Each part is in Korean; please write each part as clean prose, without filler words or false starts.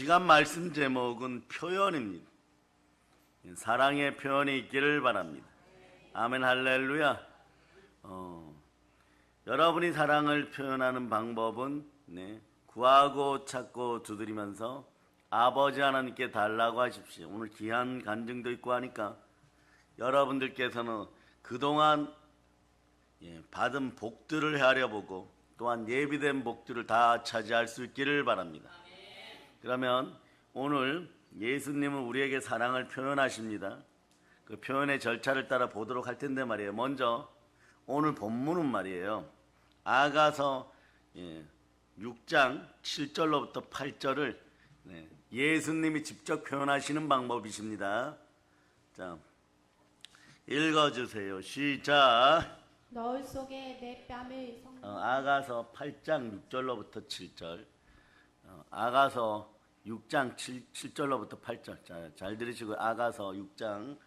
시간 말씀 제목은 표현입니다. 사랑의 표현이 있기를 바랍니다. 아멘 할렐루야. 여러분이 사랑을 표현하는 방법은 구하고 찾고 두드리면서 아버지 하나님께 달라고 하십시오. 오늘 귀한 간증도 있고 하니까 여러분들께서는 그동안 받은 복들을 헤아려보고 또한 예비된 복들을 다 차지할 수 있기를 바랍니다. 그러면 오늘 예수님은 우리에게 사랑을 표현하십니다. 그 표현의 절차를 따라 보도록 할 텐데 말이에요. 먼저 오늘 본문은 말이에요. 아가서 6장 7절로부터 8절을 예수님이 직접 표현하시는 방법이십니다. 자, 읽어주세요. 시작. 너울 속에 내 뺨을 아가서 8장 6절로부터 7절. 아가서 6장 7절로부터 8절. 자, 잘 들으시고 아가서 6장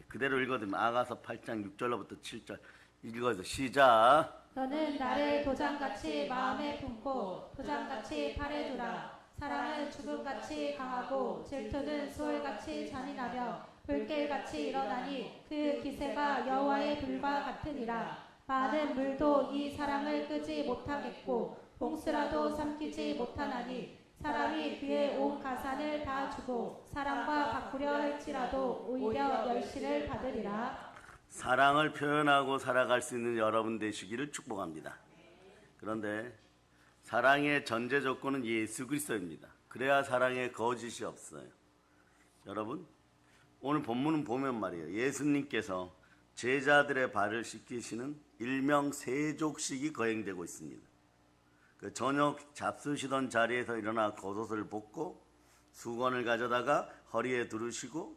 그대로 읽어드리면 아가서 8장 6절로부터 7절 읽어서 시작. 너는 나를 도장같이 마음에 품고 도장같이 팔에 두라. 사랑은 죽음같이 강하고 질투는 소울같이 잔인하며 불길같이 일어나니 그 기세가 여호와의 불과 같으니라. 많은 물도 이 사랑을 끄지 못하겠고 봉수라도 삼키지 못하나니 사람이 그의 온 가산을 다 주고 사랑과 바꾸려 할지라도 오히려 멸시를 받으리라. 사랑을 표현하고 살아갈 수 있는 여러분 되시기를 축복합니다. 그런데 사랑의 전제 조건은 예수 그리스도입니다. 그래야 사랑에 거짓이 없어요. 여러분, 오늘 본문은 보면 말이에요. 예수님께서 제자들의 발을 씻기시는 일명 세족식이 거행되고 있습니다. 그 저녁 잡수시던 자리에서 일어나 겉옷을 벗고 수건을 가져다가 허리에 두르시고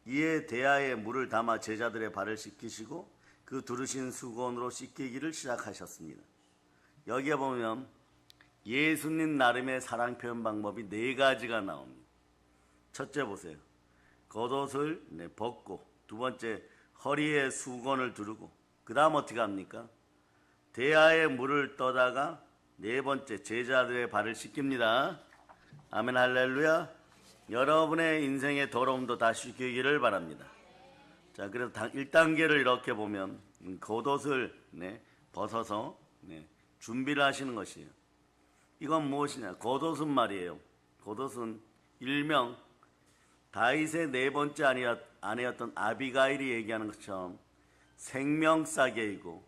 이에 대야에 물을 담아 제자들의 발을 씻기시고 그 두르신 수건으로 씻기기를 시작하셨습니다. 여기에 보면 예수님 나름의 사랑 표현 방법이 4가지가 나옵니다. 첫째 보세요. 겉옷을 벗고, 두 번째 허리에 수건을 두르고, 그 다음 어떻게 합니까? 대야에 물을 떠다가 네 번째 제자들의 발을 씻깁니다. 아멘 할렐루야. 여러분의 인생의 더러움도 다 씻기기를 바랍니다. 자, 그래서 1단계를 이렇게 보면 겉옷을 벗어서 준비를 하시는 것이에요. 이건 무엇이냐? 겉옷은 말이에요. 겉옷은 일명 다윗의 4번째 아내였던 아비가일이 얘기하는 것처럼 생명싸개이고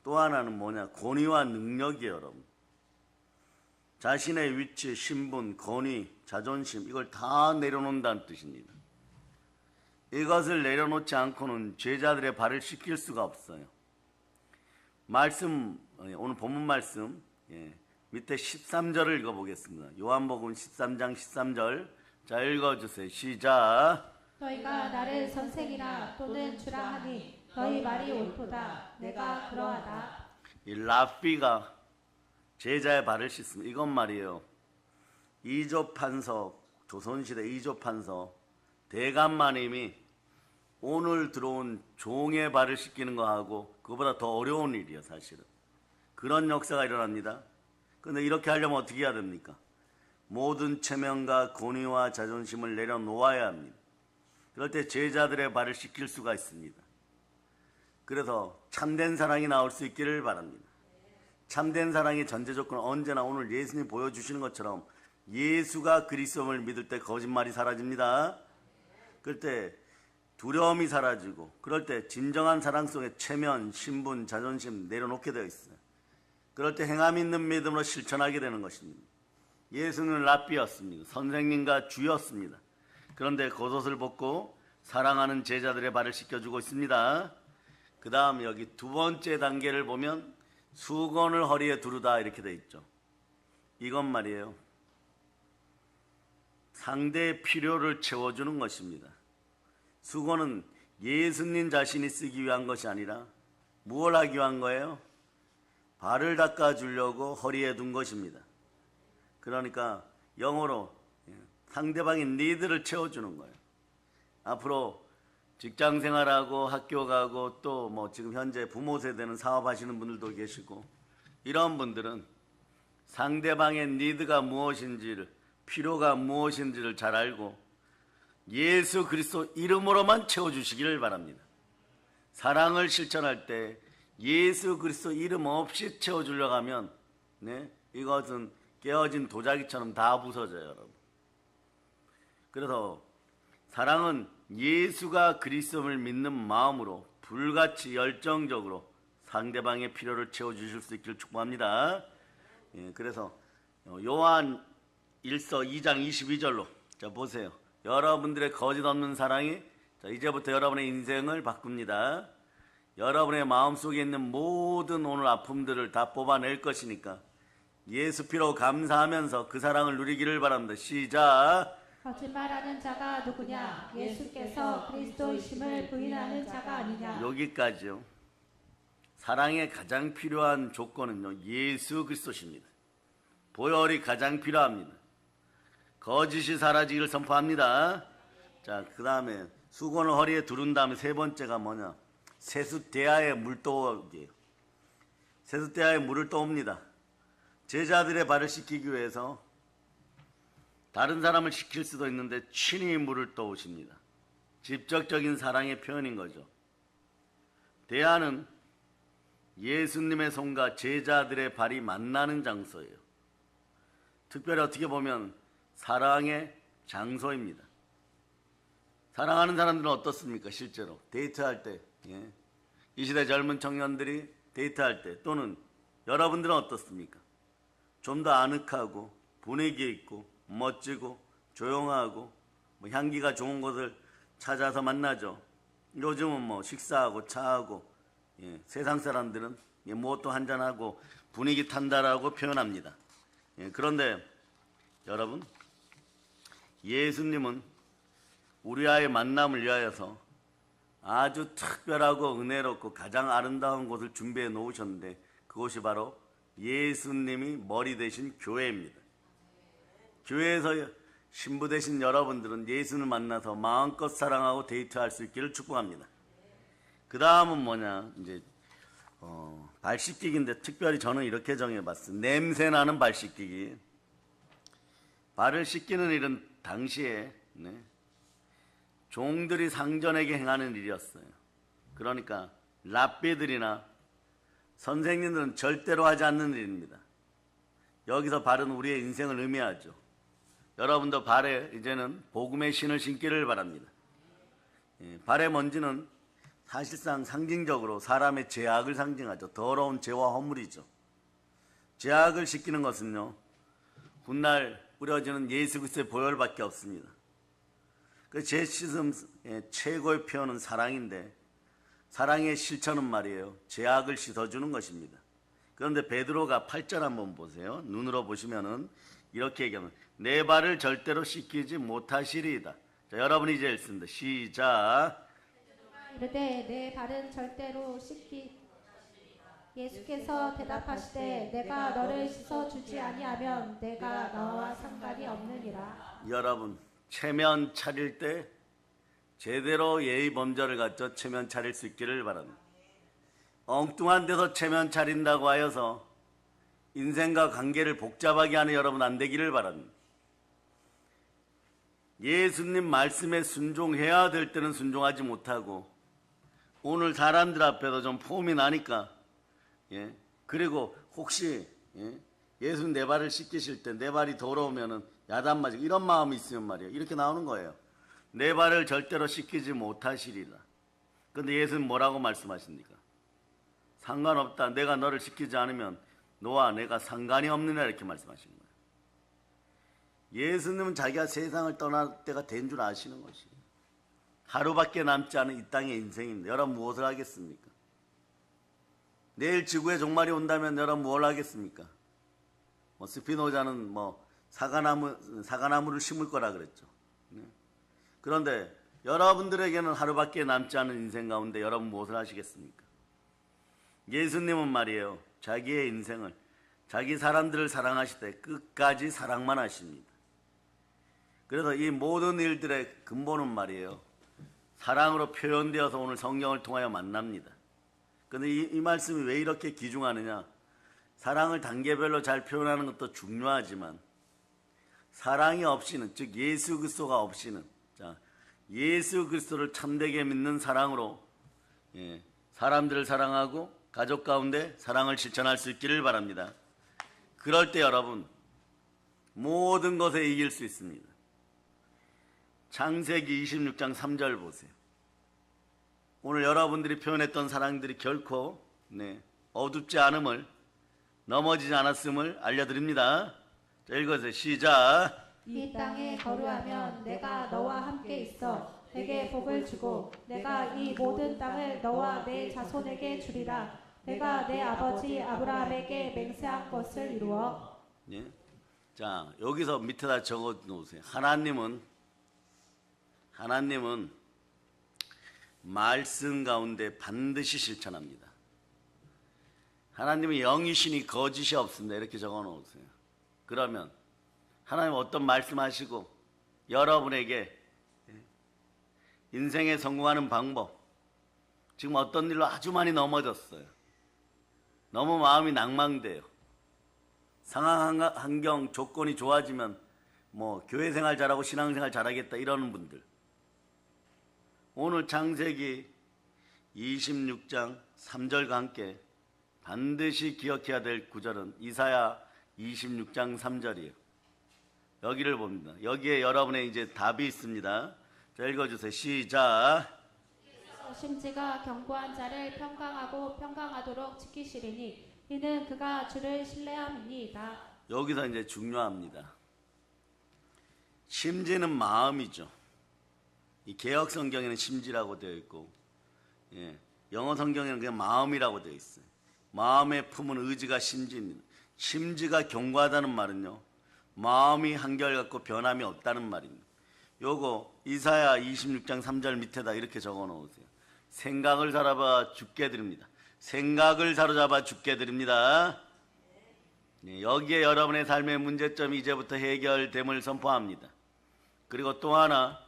또 하나는 뭐냐? 권위와 능력이에요, 여러분. 자신의 위치, 신분, 권위, 자존심 이걸 다 내려놓는다는 뜻입니다. 이것을 내려놓지 않고는 제자들의 발을 씻길 수가 없어요. 말씀, 오늘 본문 말씀 밑에 13절을 읽어보겠습니다. 요한복음 13장 13절. 자, 읽어주세요. 시작. 너희가 나를 선생이라 또는 주라 하니 너희 말이 옳도다. 내가 그러하다. 이 랍비가 제자의 발을 씻습니다. 이건 말이에요. 이조판서, 조선시대 이조판서 대감마님이 오늘 들어온 종의 발을 씻기는 거하고 그거보다 더 어려운 일이에요, 사실은. 그런 역사가 일어납니다. 그런데 이렇게 하려면 어떻게 해야 됩니까? 모든 체면과 권위와 자존심을 내려놓아야 합니다. 그럴 때 제자들의 발을 씻길 수가 있습니다. 그래서 참된 사랑이 나올 수 있기를 바랍니다. 참된 사랑의 전제 조건은 언제나 오늘 예수님이 보여주시는 것처럼 예수가 그리스도를 믿을 때 거짓말이 사라집니다. 그럴 때 두려움이 사라지고 그럴 때 진정한 사랑 속에 체면, 신분, 자존심 내려놓게 되어 있어요. 그럴 때 행함 있는 믿음으로 실천하게 되는 것입니다. 예수는 랍비였습니다. 선생님과 주였습니다. 그런데 겉옷을 벗고 사랑하는 제자들의 발을 씻겨주고 있습니다. 그 다음 여기 두 번째 단계를 보면 수건을 허리에 두르다 이렇게 돼 있죠. 이건 말이에요. 상대의 필요를 채워주는 것입니다. 수건은 예수님 자신이 쓰기 위한 것이 아니라 무엇을 하기 위한 거예요? 발을 닦아주려고 허리에 둔 것입니다. 그러니까 영어로 상대방의 니드를 채워주는 거예요. 앞으로 직장 생활하고 학교 가고 또 뭐 지금 현재 부모 세대는 사업하시는 분들도 계시고 이런 분들은 상대방의 니드가 무엇인지를, 필요가 무엇인지를 잘 알고 예수 그리스도 이름으로만 채워주시기를 바랍니다. 사랑을 실천할 때 예수 그리스도 이름 없이 채워주려고 하면 이것은 깨어진 도자기처럼 다 부서져요, 여러분. 그래서 사랑은 예수가 그리스도를 믿는 마음으로 불같이 열정적으로 상대방의 필요를 채워주실 수 있기를 축복합니다. 그래서 요한 1서 2장 22절로 자 보세요. 여러분들의 거짓 없는 사랑이 이제부터 여러분의 인생을 바꿉니다. 여러분의 마음속에 있는 모든 오늘 아픔들을 다 뽑아낼 것이니까 예수 피로 감사하면서 그 사랑을 누리기를 바랍니다. 시작. 거짓말하는 자가 누구냐? 예수께서 그리스도이심을 부인하는 자가 아니냐? 여기까지요. 사랑의 가장 필요한 조건은요, 예수 그리스도십니다. 보혈이 가장 필요합니다. 거짓이 사라지기를 선포합니다. 자, 그 다음에 수건을 허리에 두른 다음에 세 번째가 뭐냐? 세숫대야에 물 떠오기예요. 세숫대야에 물을 떠옵니다. 제자들의 발을 씻기기 위해서 다른 사람을 시킬 수도 있는데 친히 물을 떠오십니다. 직접적인 사랑의 표현인 거죠. 대야는 예수님의 손과 제자들의 발이 만나는 장소예요. 특별히 어떻게 보면 사랑의 장소입니다. 사랑하는 사람들은 어떻습니까? 실제로 데이트할 때, 이 시대 젊은 청년들이 데이트할 때 또는 여러분들은 어떻습니까? 좀 더 아늑하고 분위기 있고 멋지고 조용하고 향기가 좋은 곳을 찾아서 만나죠. 요즘은 식사하고 차하고 세상 사람들은 무엇도 한잔하고 분위기 탄다라고 표현합니다. 그런데 여러분, 예수님은 우리와의 만남을 위하여서 아주 특별하고 은혜롭고 가장 아름다운 곳을 준비해 놓으셨는데 그곳이 바로 예수님이 머리 되신 교회입니다. 교회에서 신부 되신 여러분들은 예수를 만나서 마음껏 사랑하고 데이트할 수 있기를 축복합니다. 그 다음은 뭐냐, 이제 발 씻기기인데 특별히 저는 이렇게 정해봤어요. 냄새나는 발 씻기기. 발을 씻기는 일은 당시에 종들이 상전에게 행하는 일이었어요. 그러니까 랍비들이나 선생님들은 절대로 하지 않는 일입니다. 여기서 발은 우리의 인생을 의미하죠. 여러분도 발에 이제는 복음의 신을 신기를 바랍니다. 발의 먼지는 사실상 상징적으로 사람의 죄악을 상징하죠. 더러운 죄와 허물이죠. 죄악을 씻기는 것은요, 훗날 뿌려지는 예수 그리스도의 보혈밖에 없습니다. 그 죄 씻음의 최고의 표현은 사랑인데 사랑의 실천은 말이에요, 죄악을 씻어주는 것입니다. 그런데 베드로가 8절 한번 보세요. 눈으로 보시면은 이렇게 얘기합니다. 내 발을 절대로 씻기지 못하시리이다. 자, 여러분이 이제 읽습니다. 시작. 이르되 내 발은 절대로 예수께서 대답하시되 내가 너를 씻어주지 아니하면 내가 너와 상관이 없느니라. 여러분, 체면 차릴 때 제대로 예의 범절을 갖춰 체면 차릴 수 있기를 바랍니다. 엉뚱한 데서 체면 차린다고 하여서 인생과 관계를 복잡하게 하는 여러분 안 되기를 바랍니다. 예수님 말씀에 순종해야 될 때는 순종하지 못하고 오늘 사람들 앞에서 좀 폼이 나니까 그리고 혹시 예수님 내 발을 씻기실 때 내 발이 더러우면은 야단 맞고 이런 마음이 있으면 말이에요. 이렇게 나오는 거예요. 내 발을 절대로 씻기지 못하시리라. 그런데 예수님 뭐라고 말씀하십니까? 상관없다. 내가 너를 씻기지 않으면 너와 내가 상관이 없느냐 이렇게 말씀하시는 거예요. 예수님은 자기가 세상을 떠날 때가 된 줄 아시는 것이에요. 하루밖에 남지 않은 이 땅의 인생입니다. 여러분 무엇을 하겠습니까? 내일 지구에 종말이 온다면 여러분 뭘 하겠습니까? 스피노자는 사과나무를 심을 거라 그랬죠. 그런데 여러분들에게는 하루밖에 남지 않은 인생 가운데 여러분 무엇을 하시겠습니까? 예수님은 말이에요, 자기의 인생을, 자기 사람들을 사랑하시되 끝까지 사랑만 하십니다. 그래서 이 모든 일들의 근본은 말이에요, 사랑으로 표현되어서 오늘 성경을 통하여 만납니다. 그런데 이 말씀이 왜 이렇게 귀중하느냐? 사랑을 단계별로 잘 표현하는 것도 중요하지만 사랑이 없이는, 즉 예수 그리스도가 없이는, 자, 예수 그리스도를 참되게 믿는 사랑으로 사람들을 사랑하고 가족 가운데 사랑을 실천할 수 있기를 바랍니다. 그럴 때 여러분 모든 것에 이길 수 있습니다. 창세기 26장 3절 보세요. 오늘 여러분들이 표현했던 사랑들이 결코 어둡지 않음을, 넘어지지 않았음을 알려드립니다. 자, 읽어주세요. 시작. 이 땅에 거류하면 내가 너와 함께 있어 내게 복을 주고 내가 이 모든 땅을 너와 내 자손에게 주리라. 내가 내 아버지 아브라함에게 맹세한 것을 이루어. 예? 자, 여기서 밑에다 적어 놓으세요. 하나님은 말씀 가운데 반드시 실천합니다. 하나님은 영이시니 거짓이 없습니다. 이렇게 적어 놓으세요. 그러면 하나님 어떤 말씀하시고 여러분에게 인생에 성공하는 방법, 지금 어떤 일로 아주 많이 넘어졌어요. 너무 마음이 낭망돼요. 상황, 환경, 조건이 좋아지면 뭐 교회 생활 잘하고 신앙생활 잘하겠다 이러는 분들, 오늘 창세기 26장 3절과 함께 반드시 기억해야 될 구절은 이사야 26장 3절이에요. 여기를 봅니다. 여기에 여러분의 이제 답이 있습니다. 자, 읽어주세요. 시작. 심지가 견고한 자를 평강하고 평강하도록 지키시리니 이는 그가 주를 신뢰함이니이다. 여기서 이제 중요합니다. 심지는 마음이죠. 이 개역 성경에는 심지라고 되어 있고, 영어 성경에는 그냥 마음이라고 되어 있어요. 마음에 품은 의지가 심지입니다. 심지가 견고하다는 말은요, 마음이 한결같고 변함이 없다는 말입니다. 요거 이사야 26장 3절 밑에다 이렇게 적어 놓으세요. 생각을 사로잡아 죽게 드립니다. 생각을 사로잡아 죽게 드립니다. 여기에 여러분의 삶의 문제점이 이제부터 해결됨을 선포합니다. 그리고 또 하나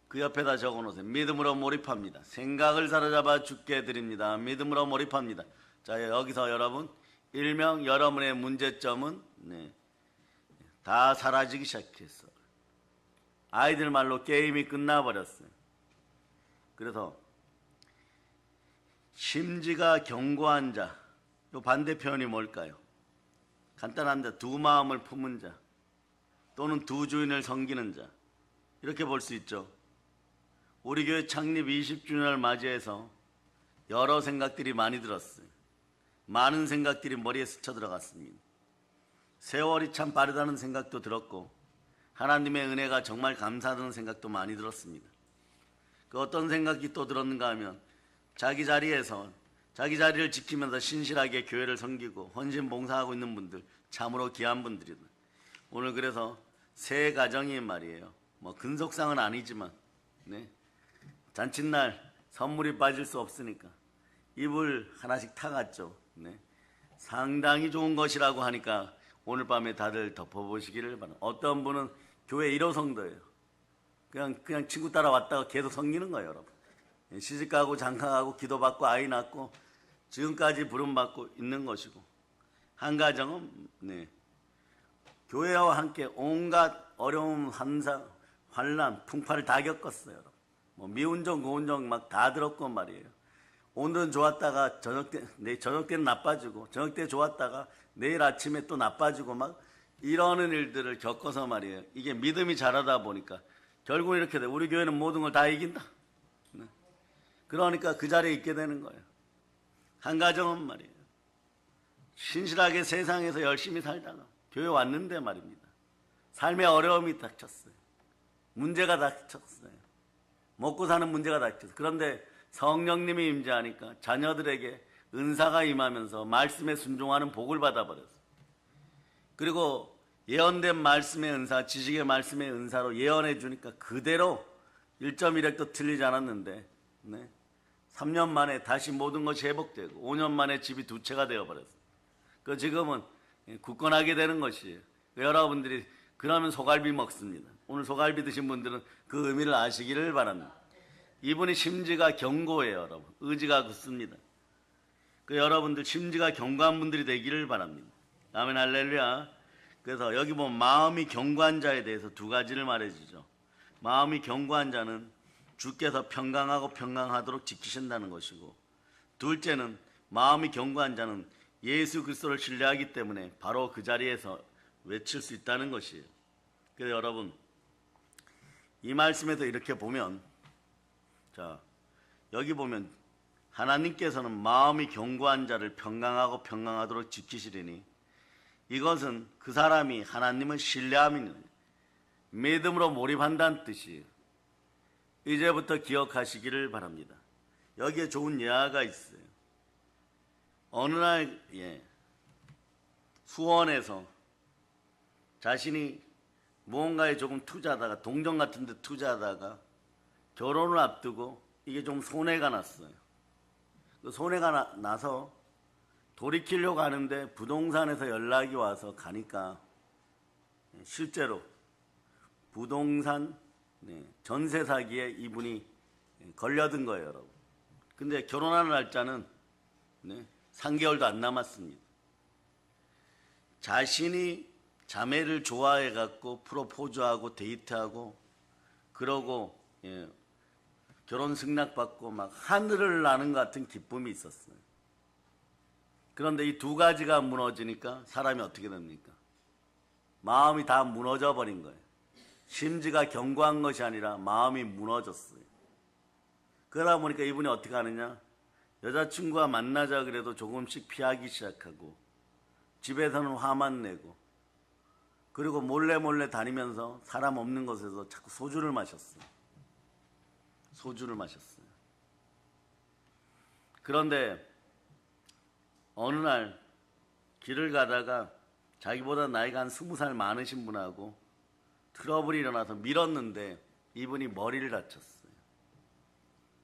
그 옆에다 적어 놓으세요. 믿음으로 몰입합니다. 생각을 사로잡아 죽게 드립니다. 믿음으로 몰입합니다. 자, 여기서 여러분 일명 여러분의 문제점은 다 사라지기 시작했어. 아이들 말로 게임이 끝나버렸어요. 그래서 심지가 견고한 자, 요 반대편이 뭘까요? 간단합니다. 두 마음을 품은 자 또는 두 주인을 섬기는 자, 이렇게 볼 수 있죠. 우리 교회 창립 20주년을 맞이해서 여러 생각들이 많이 들었어요. 많은 생각들이 머리에 스쳐 들어갔습니다. 세월이 참 빠르다는 생각도 들었고 하나님의 은혜가 정말 감사하다는 생각도 많이 들었습니다. 그 어떤 생각이 또 들었는가 하면 자기 자리에서 자기 자리를 지키면서 신실하게 교회를 섬기고 헌신 봉사하고 있는 분들 참으로 귀한 분들이다. 오늘 그래서 새 가정이 말이에요. 뭐 근속상은 아니지만 잔칫날 선물이 빠질 수 없으니까 이불 하나씩 타갔죠. 상당히 좋은 것이라고 하니까 오늘 밤에 다들 덮어보시기를 바랍니다. 어떤 분은 교회 1호 성도예요. 그냥 친구 따라 왔다가 계속 섬기는 거예요, 여러분. 시집가고 장가가고 기도받고 아이 낳고 지금까지 부름받고 있는 것이고, 한 가정은 교회와 함께 온갖 어려움, 환난, 풍파를 다 겪었어요. 여러분. 뭐 미운정, 고운정 막 다 들었고 말이에요. 오늘은 좋았다가 저녁 때는 나빠지고, 저녁 때 좋았다가 내일 아침에 또 나빠지고 막 이러는 일들을 겪어서 말이에요. 이게 믿음이 자라다 보니까 결국 이렇게 돼. 우리 교회는 모든 걸 다 이긴다. 그러니까 그 자리에 있게 되는 거예요. 한 가정은 말이에요. 신실하게 세상에서 열심히 살다가 교회 왔는데 말입니다. 삶의 어려움이 닥쳤어요. 문제가 닥쳤어요. 먹고 사는 문제가 닥쳤어요. 그런데 성령님이 임재하니까 자녀들에게 은사가 임하면서 말씀에 순종하는 복을 받아버렸어요. 그리고 예언된 말씀의 은사, 지식의 말씀의 은사로 예언해 주니까 그대로 1.1획도 틀리지 않았는데 3년 만에 다시 모든 것이 회복되고 5년 만에 집이 2채가 되어버렸어요. 그 지금은 굳건하게 되는 것이에요. 여러분들이 그러면 소갈비 먹습니다. 오늘 소갈비 드신 분들은 그 의미를 아시기를 바랍니다. 이분이 심지가 견고해요, 여러분. 의지가 굳습니다. 그 여러분들 심지가 견고한 분들이 되기를 바랍니다. 아멘 할렐루야. 그래서 여기 보면 마음이 견고한 자에 대해서 두 가지를 말해주죠. 마음이 견고한 자는 주께서 평강하고 평강하도록 지키신다는 것이고, 둘째는 마음이 견고한 자는 예수 그리스도를 신뢰하기 때문에 바로 그 자리에서 외칠 수 있다는 것이에요. 그래서 여러분, 이 말씀에서 이렇게 보면, 자, 여기 보면 하나님께서는 마음이 견고한 자를 평강하고 평강하도록 지키시리니, 이것은 그 사람이 하나님을 신뢰함이니 믿음으로 몰입한다는 뜻이에요. 이제부터 기억하시기를 바랍니다. 여기에 좋은 예화가 있어요. 어느 날 수원에서 자신이 무언가에 조금 투자하다가, 동전 같은 데 투자하다가 결혼을 앞두고 이게 좀 손해가 났어요. 그 손해가 나서 돌이키려고 하는데 부동산에서 연락이 와서 가니까 실제로 부동산 전세 사기에 이분이 걸려든 거예요, 여러분. 근데 결혼하는 날짜는 3개월도 안 남았습니다. 자신이 자매를 좋아해 갖고 프로포즈하고 데이트하고 그러고 결혼 승낙받고 막 하늘을 나는 것 같은 기쁨이 있었어요. 그런데 이 두 가지가 무너지니까 사람이 어떻게 됩니까? 마음이 다 무너져 버린 거예요. 심지가 견고한 것이 아니라 마음이 무너졌어요. 그러다 보니까 이분이 어떻게 하느냐? 여자친구와 만나자 그래도 조금씩 피하기 시작하고, 집에서는 화만 내고, 그리고 몰래 다니면서 사람 없는 곳에서 자꾸 소주를 마셨어요. 소주를 마셨어요. 그런데 어느 날 길을 가다가 자기보다 나이가 한 20살 많으신 분하고 트러블이 일어나서 밀었는데 이분이 머리를 다쳤어요.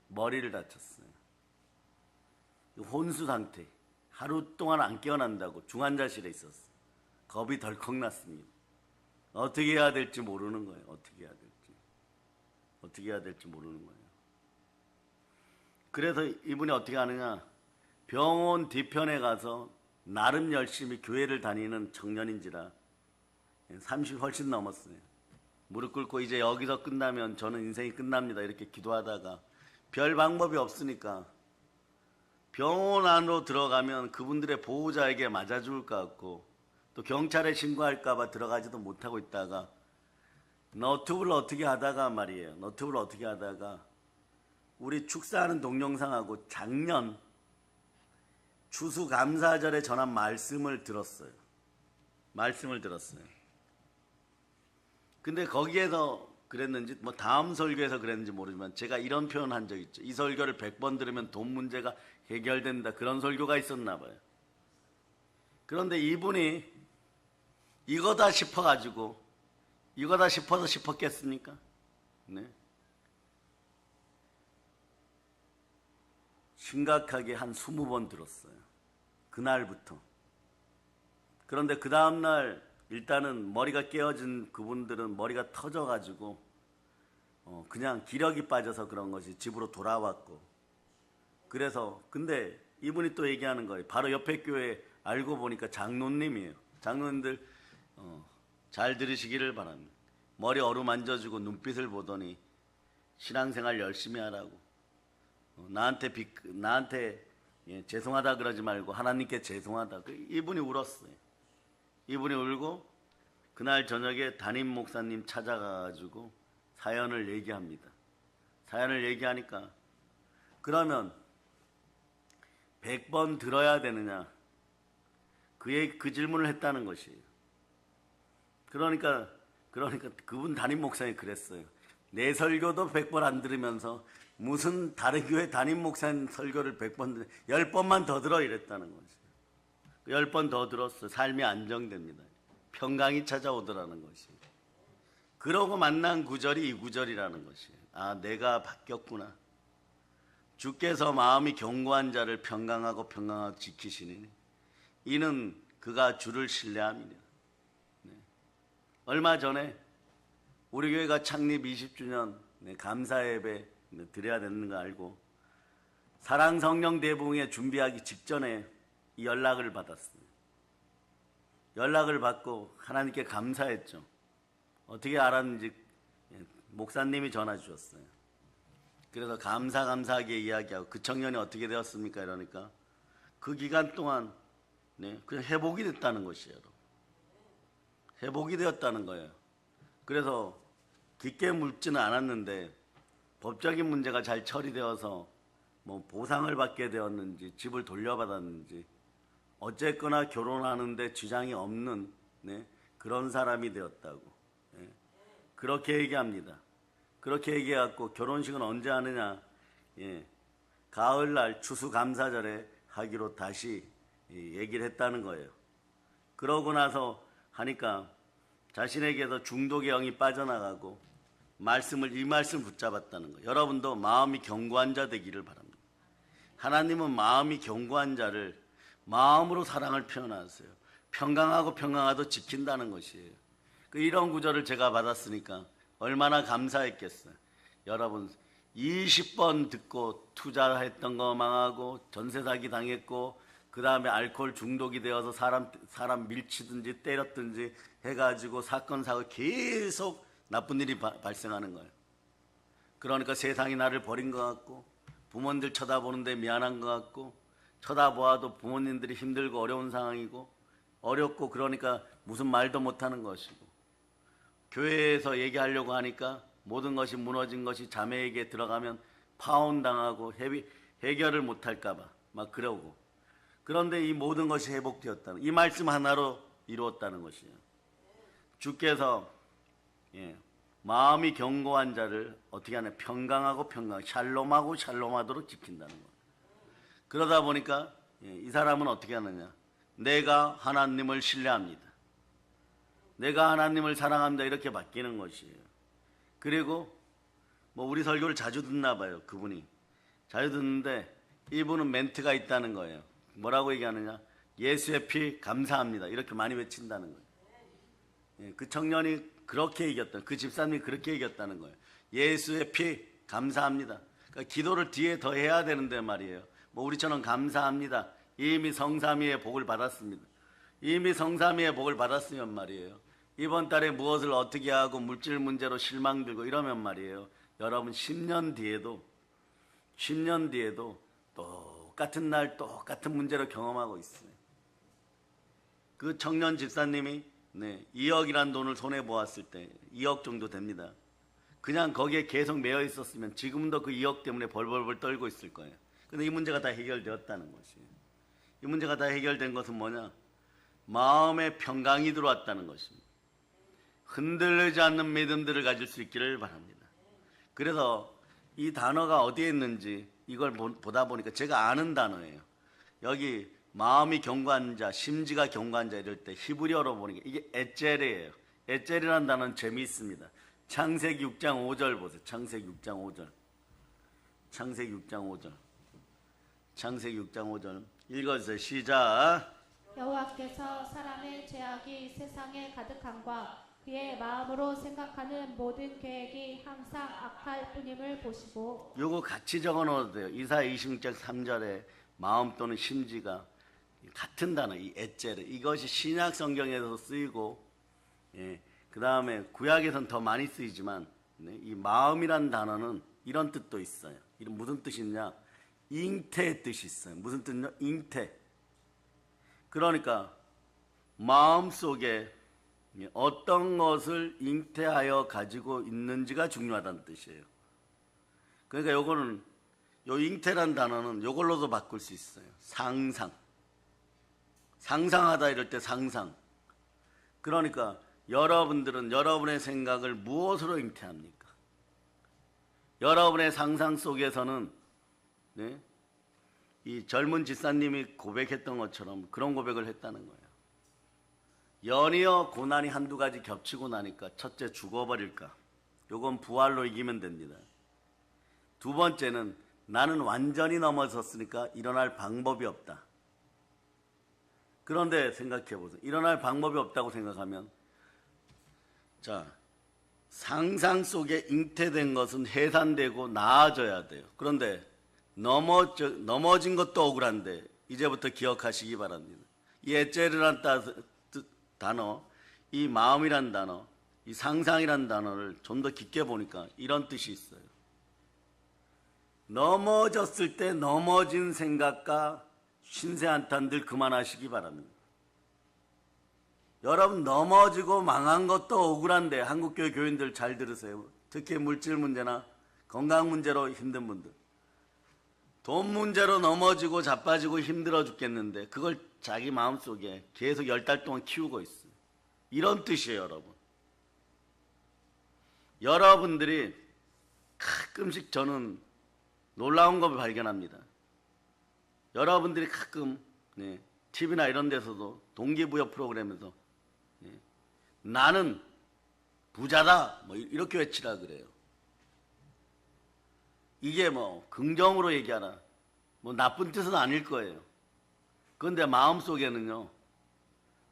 머리를 다쳤어요. 혼수 상태. 하루 동안 안 깨어난다고 중환자실에 있었어요. 겁이 덜컥 났습니다. 어떻게 해야 될지 모르는 거예요. 어떻게 해야 될지 모르는 거예요. 그래서 이분이 어떻게 하느냐? 병원 뒤편에 가서 나름 열심히 교회를 다니는 청년인지라 30 훨씬 넘었어요. 무릎 꿇고 이제 여기서 끝나면 저는 인생이 끝납니다. 이렇게 기도하다가 별 방법이 없으니까 병원 안으로 들어가면 그분들의 보호자에게 맞아 죽을 것 같고 또 경찰에 신고할까 봐 들어가지도 못하고 있다가 너튜브를 어떻게 하다가 우리 축사하는 동영상하고 작년 추수감사절에 전한 말씀을 들었어요. 근데 거기에서 그랬는지 뭐 다음 설교에서 그랬는지 모르지만 제가 이런 표현 한 적 있죠. 이 설교를 100번 들으면 돈 문제가 해결된다. 그런 설교가 있었나 봐요. 그런데 이분이 이거다 싶어서 싶었겠습니까? 네. 심각하게 한 20번 들었어요. 그날부터. 그런데 그 다음날 일단은 머리가 깨어진 그분들은 머리가 터져가지고 그냥 기력이 빠져서 그런 것이 집으로 돌아왔고, 그래서 근데 이분이 또 얘기하는 거예요. 바로 옆에 교회 알고 보니까 장로님이에요. 장로님들 잘 들으시기를 바랍니다. 머리 어루만져주고 눈빛을 보더니 신앙생활 열심히 하라고, 나한테 죄송하다 그러지 말고 하나님께 죄송하다. 이분이 울었어요. 이분이 울고 그날 저녁에 담임 목사님 찾아가가지고 사연을 얘기합니다. 사연을 얘기하니까 그러면 100번 들어야 되느냐, 그 질문을 했다는 것이에요. 그러니까 그분 담임 목사님이 그랬어요. 내 설교도 100번 안 들으면서 무슨 다른 교회 담임 목사님 설교를 100번 10번만 더 들어 이랬다는 거죠. 10번 더 들었어요. 삶이 안정됩니다. 평강이 찾아오더라는 것이에요. 그러고 만난 구절이 이 구절이라는 것이에요. 아, 내가 바뀌었구나. 주께서 마음이 견고한 자를 평강하고 지키시니 이는 그가 주를 신뢰함이니라. 네. 얼마 전에 우리 교회가 창립 20주년 감사 예배 드려야 되는 거 알고 사랑 성령 대부흥회 준비하기 직전에 이 연락을 받았어요. 연락을 받고 하나님께 감사했죠. 어떻게 알았는지 목사님이 전화 주셨어요. 그래서 감사하게 이야기하고 그 청년이 어떻게 되었습니까? 이러니까 그 기간 동안 그냥 회복이 됐다는 것이에요. 회복이 되었다는 거예요. 그래서 깊게 묻지는 않았는데 법적인 문제가 잘 처리되어서 뭐 보상을 받게 되었는지 집을 돌려받았는지 어쨌거나 결혼하는데 지장이 없는 그런 사람이 되었다고 그렇게 얘기합니다. 그렇게 얘기해갖고 결혼식은 언제 하느냐, 가을날 추수감사절에 하기로 다시 얘기를 했다는 거예요. 그러고 나서 하니까 자신에게서 중독의 영이 빠져나가고 이 말씀 붙잡았다는 거예요. 여러분도 마음이 견고한 자 되기를 바랍니다. 하나님은 마음이 견고한 자를 마음으로 사랑을 표현하세요. 평강하도 지킨다는 것이에요. 이런 구절을 제가 받았으니까 얼마나 감사했겠어요. 여러분 20번 듣고 투자했던 거 망하고 전세 사기 당했고 그 다음에 알코올 중독이 되어서 사람 밀치든지 때렸든지 해가지고 사건 사고 계속 나쁜 일이 발생하는 거예요. 그러니까 세상이 나를 버린 것 같고 부모님들 쳐다보는데 미안한 것 같고 쳐다보아도 부모님들이 힘들고 어려운 상황이고 어렵고 그러니까 무슨 말도 못하는 것이고 교회에서 얘기하려고 하니까 모든 것이 무너진 것이 자매에게 들어가면 파혼당하고 해결을 못할까 봐 막 그러고 그런데 이 모든 것이 회복되었다는 이 말씀 하나로 이루었다는 것이에요. 주께서 마음이 견고한 자를 어떻게 하냐 평강하고 샬롬하도록 지킨다는 거예요. 그러다 보니까 이 사람은 어떻게 하느냐 내가 하나님을 신뢰합니다. 내가 하나님을 사랑합니다. 이렇게 바뀌는 것이에요. 그리고 뭐 우리 설교를 자주 듣나 봐요. 그분이 자주 듣는데 이분은 멘트가 있다는 거예요. 뭐라고 얘기하느냐 예수의 피 감사합니다. 이렇게 많이 외친다는 거예요. 그 청년이 그렇게 얘기했다. 그 집사님이 그렇게 얘기했다는 거예요. 예수의 피 감사합니다. 그러니까 기도를 뒤에 더 해야 되는데 말이에요. 뭐 우리처럼 감사합니다. 이미 성삼위의 복을 받았습니다. 이미 성삼위의 복을 받았으면 말이에요. 이번 달에 무엇을 어떻게 하고 물질 문제로 실망들고 이러면 말이에요. 여러분 10년 뒤에도 똑같은 날 똑같은 문제로 경험하고 있어요. 그 청년 집사님이 2억이란 돈을 손에 모았을 때 2억 정도 됩니다. 그냥 거기에 계속 매여 있었으면 지금도 그 2억 때문에 벌벌벌 떨고 있을 거예요. 근데 이 문제가 다 해결되었다는 것이에요. 이 문제가 다 해결된 것은 뭐냐? 마음에 평강이 들어왔다는 것입니다. 흔들리지 않는 믿음들을 가질 수 있기를 바랍니다. 그래서 이 단어가 어디에 있는지 이걸 보다 보니까 제가 아는 단어예요. 여기 마음이 견고한 자, 심지가 견고한 자 이럴 때 히브리어로 보니까 이게 에젤이에요. 에젤이라는 단어는 재미있습니다. 창세기 6장 5절 보세요. 창세기 6장 5절. 창세기 6장 5절. 읽어주세요. 시작. 여호와께서 사람의 죄악이 세상에 가득함과 그의 마음으로 생각하는 모든 계획이 항상 악할 뿐임을 보시고. 요거 같이 적어 넣어도 돼요. 이사야 26장 3절에 마음 또는 심지가 같은 단어, 이 에젤. 이것이 신약 성경에서 쓰이고, 그 다음에 구약에서는 더 많이 쓰이지만, 이 마음이란 단어는 이런 뜻도 있어요. 이런 무슨 뜻이냐? 잉태의 뜻이 있어요. 무슨 뜻이냐? 잉태. 그러니까 마음 속에 어떤 것을 잉태하여 가지고 있는지가 중요하다는 뜻이에요. 그러니까 요거는 요 잉태란 단어는 요걸로도 바꿀 수 있어요. 상상하다 이럴 때 상상. 그러니까 여러분들은 여러분의 생각을 무엇으로 잉태합니까? 여러분의 상상 속에서는 이 젊은 집사님이 고백했던 것처럼 그런 고백을 했다는 거예요. 연이어 고난이 한두 가지 겹치고 나니까 첫째 죽어버릴까? 요건 부활로 이기면 됩니다. 두 번째는 나는 완전히 넘어섰으니까 일어날 방법이 없다. 그런데 생각해 보세요. 일어날 방법이 없다고 생각하면 자, 상상 속에 잉태된 것은 해산되고 나아져야 돼요. 그런데 넘어진 것도 억울한데 이제부터 기억하시기 바랍니다. 이 에제르란 단어, 이 마음이란 단어, 이 상상이란 단어를 좀 더 깊게 보니까 이런 뜻이 있어요. 넘어졌을 때 넘어진 생각과 신세한탄들 그만하시기 바랍니다. 여러분, 넘어지고 망한 것도 억울한데 한국교회 교인들 잘 들으세요. 특히 물질 문제나 건강 문제로 힘든 분들, 돈 문제로 넘어지고 자빠지고 힘들어 죽겠는데 그걸 자기 마음속에 계속 10달 동안 키우고 있어요. 이런 뜻이에요. 여러분, 여러분들이 가끔씩 저는 놀라운 걸 발견합니다. 여러분들이 가끔 TV나 이런 데서도 동기부여 프로그램에서 나는 부자다 뭐 이렇게 외치라 그래요. 이게 뭐 긍정으로 얘기하나 뭐 나쁜 뜻은 아닐 거예요. 그런데 마음속에는요,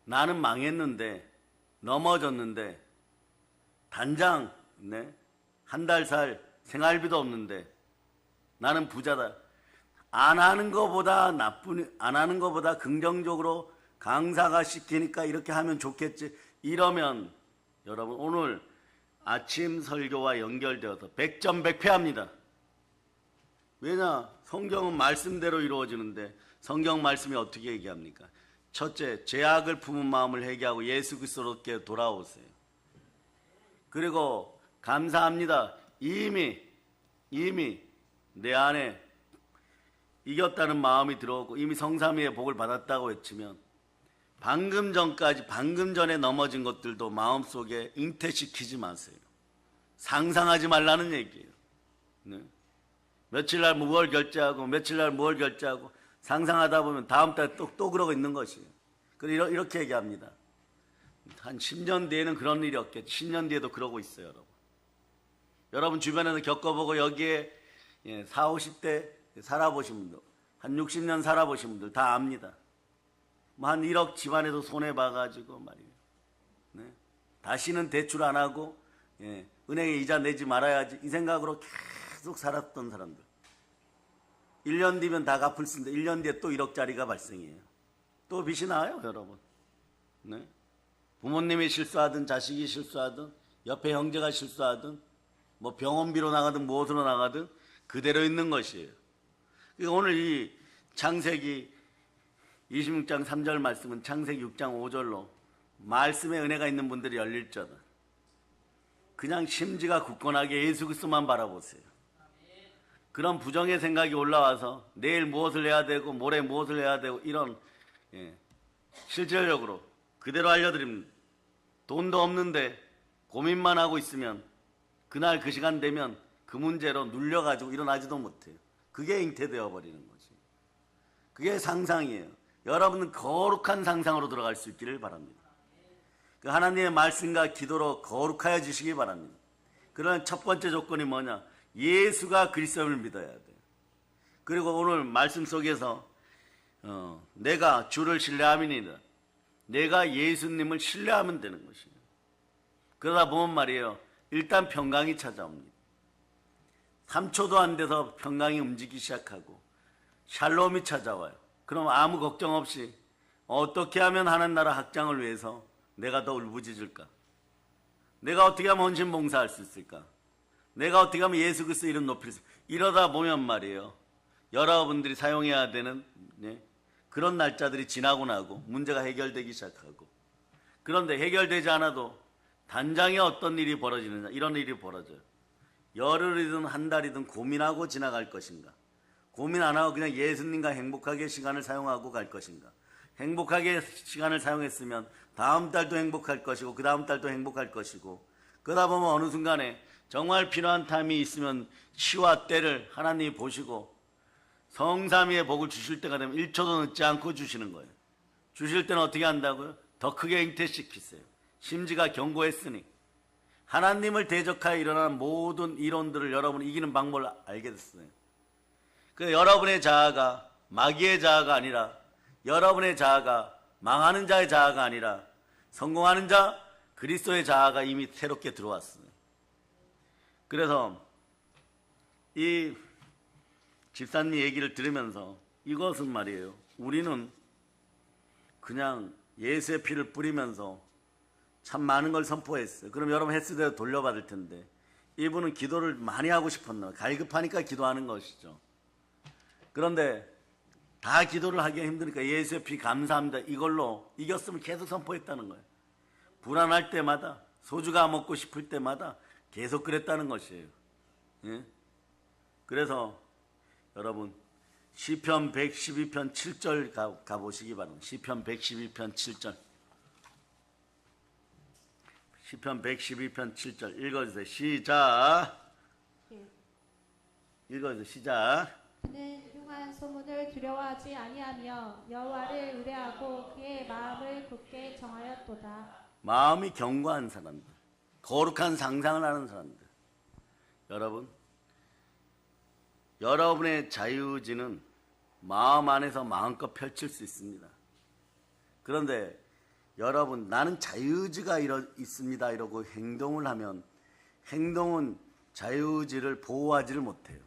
나는 망했는데 넘어졌는데 단장 한 달 살 생활비도 없는데 나는 부자다. 안 하는 것보다 안 하는 것보다 긍정적으로 강사가 시키니까 이렇게 하면 좋겠지. 이러면 여러분 오늘 아침 설교와 연결되어서 100점 100패합니다. 왜냐? 성경은 말씀대로 이루어지는데 성경 말씀이 어떻게 얘기합니까? 첫째, 죄악을 품은 마음을 회개하고 예수 그리스도께 돌아오세요. 그리고 감사합니다. 이미 내 안에 이겼다는 마음이 들어오고 이미 성삼위의 복을 받았다고 외치면 방금 전에 넘어진 것들도 마음속에 잉태시키지 마세요. 상상하지 말라는 얘기예요. 며칠 날 무얼 결제하고 상상하다 보면 다음 달 또 그러고 있는 것이에요. 그래서 이렇게 얘기합니다. 한 10년 뒤에는 그런 일이 없겠지. 10년 뒤에도 그러고 있어요. 여러분 주변에서 겪어보고 여기에 40, 50대 살아보신 분들, 한 60년 살아보신 분들 다 압니다. 뭐 한 1억 집안에도 손해봐가지고 말이에요. 다시는 대출 안 하고 은행에 이자 내지 말아야지 이 생각으로 계속 살았던 사람들. 1년 뒤면 다 갚을 수 있는데 1년 뒤에 또 1억짜리가 발생해요. 또 빚이 나와요, 여러분. 부모님이 실수하든 자식이 실수하든 옆에 형제가 실수하든 뭐 병원비로 나가든 무엇으로 나가든 그대로 있는 것이에요. 그러니까 오늘 이 창세기 26장 3절 말씀은 창세기 6장 5절로 말씀의 은혜가 있는 분들이 열릴 자다. 그냥 심지가 굳건하게 예수 그리스도만 바라보세요. 그런 부정의 생각이 올라와서 내일 무엇을 해야 되고 모레 무엇을 해야 되고 이런 실질적으로 그대로 알려드립니다. 돈도 없는데 고민만 하고 있으면 그날 그 시간 되면 그 문제로 눌려가지고 일어나지도 못해요. 그게 잉태되어 버리는 거지. 그게 상상이에요. 여러분은 거룩한 상상으로 들어갈 수 있기를 바랍니다. 그 하나님의 말씀과 기도로 거룩하여지시기 바랍니다. 그런 첫 번째 조건이 뭐냐? 예수가 그리스도를 믿어야 돼요. 그리고 오늘 말씀 속에서 내가 주를 신뢰함이니라. 내가 예수님을 신뢰하면 되는 것이에요. 그러다 보면 말이에요. 일단 평강이 찾아옵니다. 3초도 안 돼서 평강이 움직이기 시작하고 샬롬이 찾아와요. 그럼 아무 걱정 없이 어떻게 하면 하나님 나라 확장을 위해서 내가 더 울부짖을까? 내가 어떻게 하면 헌신 봉사할 수 있을까? 내가 어떻게 하면 예수 그리스도 이름 높일 수 있을까? 이러다 보면 말이에요. 여러분들이 사용해야 되는 그런 날짜들이 지나고 나고 문제가 해결되기 시작하고, 그런데 해결되지 않아도 단장에 어떤 일이 벌어지느냐, 이런 일이 벌어져요. 열흘이든 한 달이든 고민하고 지나갈 것인가, 고민 안 하고 그냥 예수님과 행복하게 시간을 사용하고 갈 것인가. 행복하게 시간을 사용했으면 다음 달도 행복할 것이고 그 다음 달도 행복할 것이고, 그러다 보면 어느 순간에 정말 필요한 타임이 있으면 시와 때를 하나님이 보시고 성삼위의 복을 주실 때가 되면 1초도 늦지 않고 주시는 거예요. 주실 때는 어떻게 한다고요? 더 크게 잉태시키세요. 심지가 견고했으니 하나님을 대적하여 일어나는 모든 이론들을 여러분이 이기는 방법을 알게 됐어요. 그래서 여러분의 자아가 마귀의 자아가 아니라, 여러분의 자아가 망하는 자의 자아가 아니라 성공하는 자 그리스도의 자아가 이미 새롭게 들어왔어요. 그래서 이 집사님 얘기를 들으면서 이것은 말이에요. 우리는 그냥 예수의 피를 뿌리면서 참 많은 걸 선포했어요. 그럼 여러분 헬스대로 돌려받을 텐데 이분은 기도를 많이 하고 싶었나 봐요. 갈급하니까 기도하는 것이죠. 그런데 다 기도를 하기가 힘드니까 예수의 피 감사합니다. 이걸로 이겼으면 계속 선포했다는 거예요. 불안할 때마다 소주가 먹고 싶을 때마다 계속 그랬다는 것이에요. 예? 그래서 여러분 시편 112편 7절 가보시기 바랍니다. 시편 112편 7절. 시편 112편 7절 읽어주세요. 시작. 읽어주세요. 시작. 그는 흉한 소문을 두려워하지 아니하며 여호와를 의뢰하고 그의 마음을 굳게 정하였도다. 마음이 견고한 사람들, 거룩한 상상을 하는 사람들. 여러분, 여러분의 자유의지는 마음 안에서 마음껏 펼칠 수 있습니다. 그런데 여러분, 나는 자유의지가 있습니다 이러고 행동을 하면 행동은 자유의지를 보호하지를 못해요.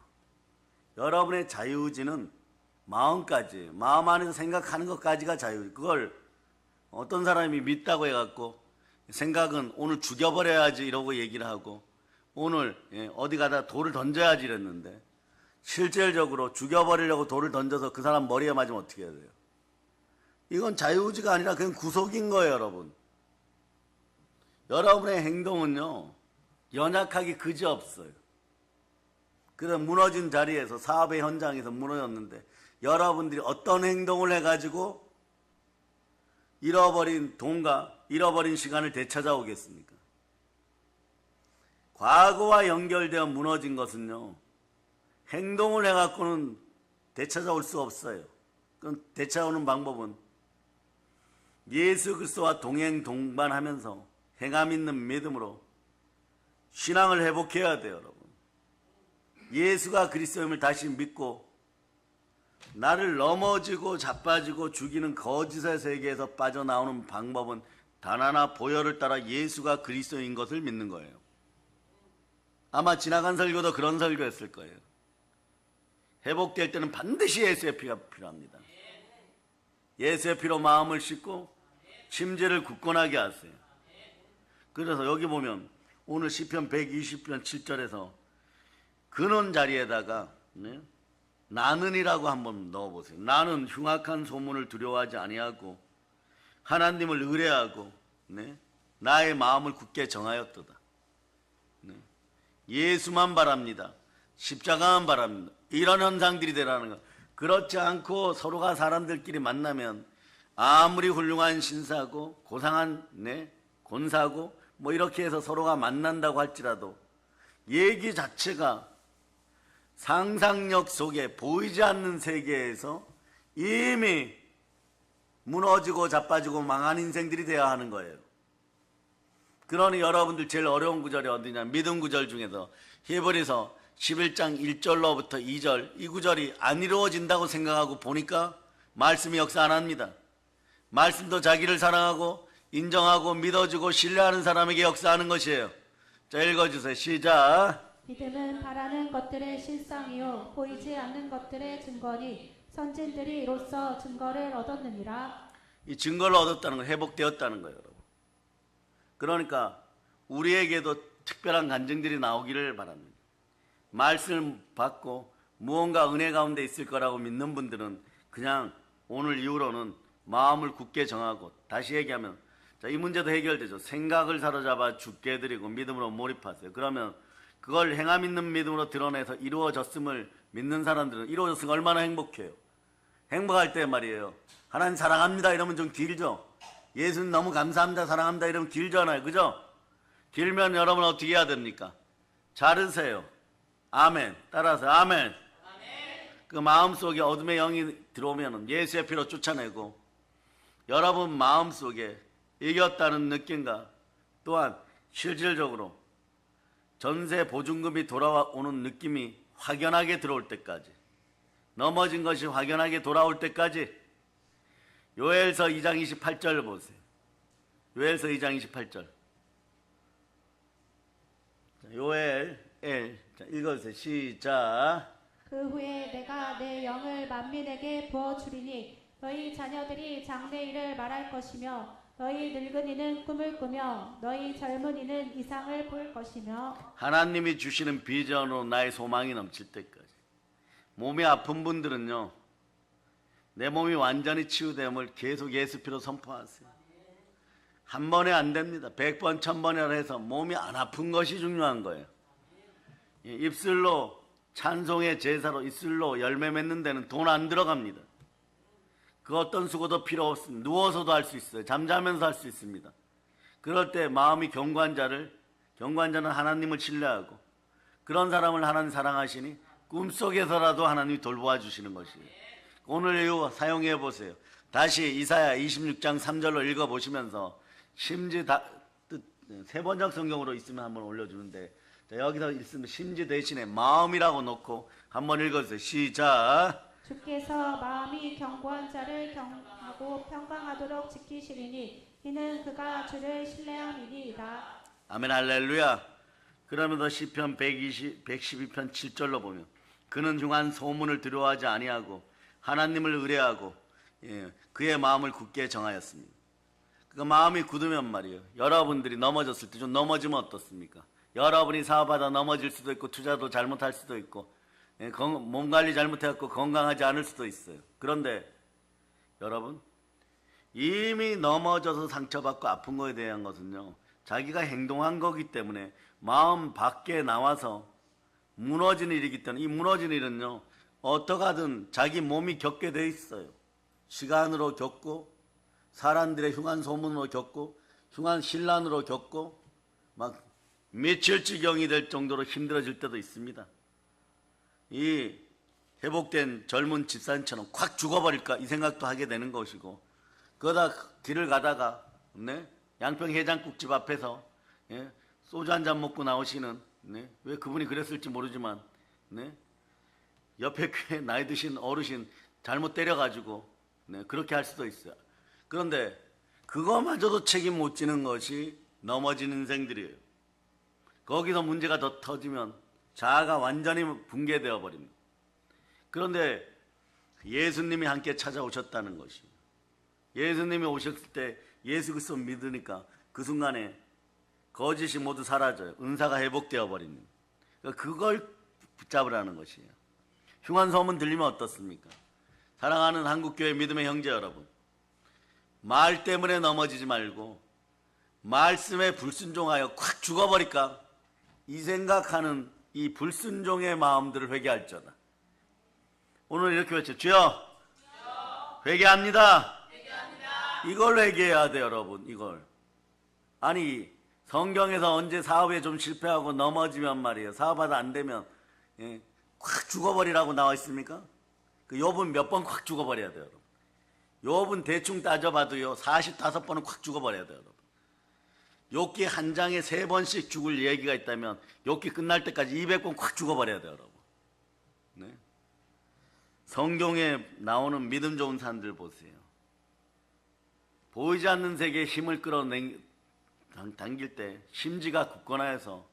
여러분의 자유의지는 마음까지, 마음 안에서 생각하는 것까지가 자유의지. 그걸 어떤 사람이 믿다고 해갖고 생각은 오늘 죽여버려야지 이러고 얘기를 하고 오늘 어디 가다 돌을 던져야지 이랬는데 실질적으로 죽여버리려고 돌을 던져서 그 사람 머리에 맞으면 어떻게 해야 돼요? 이건 자유의지가 아니라 그냥 구속인 거예요, 여러분. 여러분의 행동은요, 연약하기 그지없어요. 그래서 무너진 자리에서 사업의 현장에서 무너졌는데 여러분들이 어떤 행동을 해가지고 잃어버린 돈과 잃어버린 시간을 되찾아오겠습니까? 과거와 연결되어 무너진 것은요, 행동을 해갖고는 되찾아올 수 없어요. 그럼 되찾아오는 방법은 예수 그리스도와 동행 동반하면서 행함 있는 믿음으로 신앙을 회복해야 돼요, 여러분. 예수가 그리스도임을 다시 믿고 나를 넘어지고 자빠지고 죽이는 거짓의 세계에서 빠져나오는 방법은 단 하나, 보혈을 따라 예수가 그리스도인 것을 믿는 거예요. 아마 지나간 설교도 그런 설교였을 거예요. 회복될 때는 반드시 예수의 피가 필요합니다. 예수의 피로 마음을 씻고 심지를 굳건하게 하세요. 그래서 여기 보면 오늘 시편 120편 7절에서 근원 자리에다가 나는이라고 한번 넣어보세요. 나는 흉악한 소문을 두려워하지 아니하고 하나님을 의뢰하고 나의 마음을 굳게 정하였도다. 예수만 바랍니다. 십자가만 바랍니다. 이런 현상들이 되라는 거. 그렇지 않고 서로가 사람들끼리 만나면 아무리 훌륭한 신사고 고상한 권사고 뭐 이렇게 해서 서로가 만난다고 할지라도 얘기 자체가 상상력 속에 보이지 않는 세계에서 이미 무너지고 자빠지고 망한 인생들이 되어야 하는 거예요. 그러니 여러분들 제일 어려운 구절이 어디냐? 믿음 구절 중에서 히브리서 11장 1절로부터 2절 이 구절이 안 이루어진다고 생각하고 보니까 말씀이 역사 안 합니다. 말씀도 자기를 사랑하고 인정하고 믿어주고 신뢰하는 사람에게 역사하는 것이에요. 자, 읽어주세요. 시작. 믿음은 바라는 것들의 실상이요 보이지 않는 것들의 증거니 선진들이 이로써 증거를 얻었느니라. 이 증거를 얻었다는 건 회복되었다는 거예요, 여러분. 그러니까 우리에게도 특별한 간증들이 나오기를 바랍니다. 말씀을 받고 무언가 은혜 가운데 있을 거라고 믿는 분들은 그냥 오늘 이후로는 마음을 굳게 정하고, 다시 얘기하면 자, 이 문제도 해결되죠. 생각을 사로잡아 죽게 해드리고 믿음으로 몰입하세요. 그러면 그걸 행함 있는 믿음으로 드러내서 이루어졌음을 믿는 사람들은 이루어졌으면 얼마나 행복해요. 행복할 때 말이에요, 하나님 사랑합니다 이러면 좀 길죠. 예수님 너무 감사합니다 사랑합니다 이러면 길잖아요. 그죠? 길면 여러분 어떻게 해야 됩니까? 자르세요. 아멘. 따라서 아멘. 그 마음속에 어둠의 영이 들어오면 예수의 피로 쫓아내고 여러분 마음속에 이겼다는 느낌과 또한 실질적으로 전세 보증금이 돌아오는 느낌이 확연하게 들어올 때까지, 넘어진 것이 확연하게 돌아올 때까지 요엘서 2장 28절 보세요. 요엘서 2장 28절. 요엘 자, 읽어주세요. 시작. 그 후에 내가 내 영을 만민에게 부어주리니 너희 자녀들이 장래일을 말할 것이며 너희 늙은이는 꿈을 꾸며 너희 젊은이는 이상을 볼 것이며 하나님이 주시는 비전으로 나의 소망이 넘칠 때까지. 몸이 아픈 분들은요, 내 몸이 완전히 치유됨을 계속 예수 피로 선포하세요. 한 번에 안 됩니다. 100번, 1000번이라 해서 몸이 안 아픈 것이 중요한 거예요. 입술로 찬송의 제사로 입술로 열매 맺는 데는 돈 안 들어갑니다. 그 어떤 수고도 필요 없습니다. 누워서도 할 수 있어요. 잠자면서 할 수 있습니다. 그럴 때 마음이 경건자는 하나님을 신뢰하고 그런 사람을 하나님 사랑하시니 꿈속에서라도 하나님이 돌보아 주시는 것이에요. 오늘 이거 사용해 보세요. 다시 이사야 26장 3절로 읽어보시면서 심지 세번역 성경으로 있으면 한번 올려주는데, 자, 여기서 있으면 심지 대신에 마음이라고 놓고 한번 읽어주세요. 시작. 주께서 마음이 견고한 자를 경하고 평강하도록 지키시리니 이는 그가 주를 신뢰함이니이다. 아멘 할렐루야. 그러면서 시편 112편 7절로 보면 그는 흉한 소문을 두려워하지 아니하고 하나님을 의뢰하고 그의 마음을 굳게 정하였습니다. 그 마음이 굳으면 말이에요. 여러분들이 넘어졌을 때 좀 넘어지면 어떻습니까? 여러분이 사업하다 넘어질 수도 있고 투자도 잘못할 수도 있고 몸 관리 잘못해갖고 건강하지 않을 수도 있어요. 그런데 여러분, 이미 넘어져서 상처받고 아픈 거에 대한 것은요, 자기가 행동한 거기 때문에 마음 밖에 나와서 무너진 일이기 때문에 이 무너진 일은요, 어떡하든 자기 몸이 겪게 돼 있어요. 시간으로 겪고 사람들의 흉한 소문으로 겪고 흉한 신란으로 겪고 막 며칠지경이 될 정도로 힘들어질 때도 있습니다. 이 회복된 젊은 집사님처럼 콱 죽어버릴까 이 생각도 하게 되는 것이고, 그러다 길을 가다가 양평 해장국집 앞에서 소주 한 잔 먹고 나오시는 왜 그분이 그랬을지 모르지만 옆에 꽤 나이 드신 어르신 잘못 때려가지고 그렇게 할 수도 있어요. 그런데 그거마저도 책임 못 지는 것이 넘어진 인생들이에요. 거기서 문제가 더 터지면 자아가 완전히 붕괴되어 버립니다. 그런데 예수님이 함께 찾아오셨다는 것이, 예수님이 오셨을 때 예수 그리스도 믿으니까 그 순간에 거짓이 모두 사라져요. 은사가 회복되어 버립니다. 그걸 붙잡으라는 것이에요. 흉한 소문 들리면 어떻습니까? 사랑하는 한국교회 믿음의 형제 여러분, 말 때문에 넘어지지 말고 말씀에 불순종하여 콱 죽어버릴까 이 생각하는 이 불순종의 마음들을 회개할지어다. 오늘 이렇게 외쳐, 주여 회개합니다. 이걸 회개해야 돼요, 여러분. 이걸. 아니, 성경에서 언제 사업에 좀 실패하고 넘어지면 말이에요, 사업하다 안 되면 콱 죽어버리라고 나와 있습니까? 그 욥은 몇 번 콱 죽어버려야 돼요, 여러분. 욥은 대충 따져봐도요 45번은 콱 죽어버려야 돼요, 여러분. 욥기 한 장에 3번씩 죽을 얘기가 있다면 욥기 끝날 때까지 200번 콱 죽어버려야 돼요, 여러분. 성경에 나오는 믿음 좋은 사람들 보세요. 보이지 않는 세계에 힘을 당길 때 심지가 굳건하여서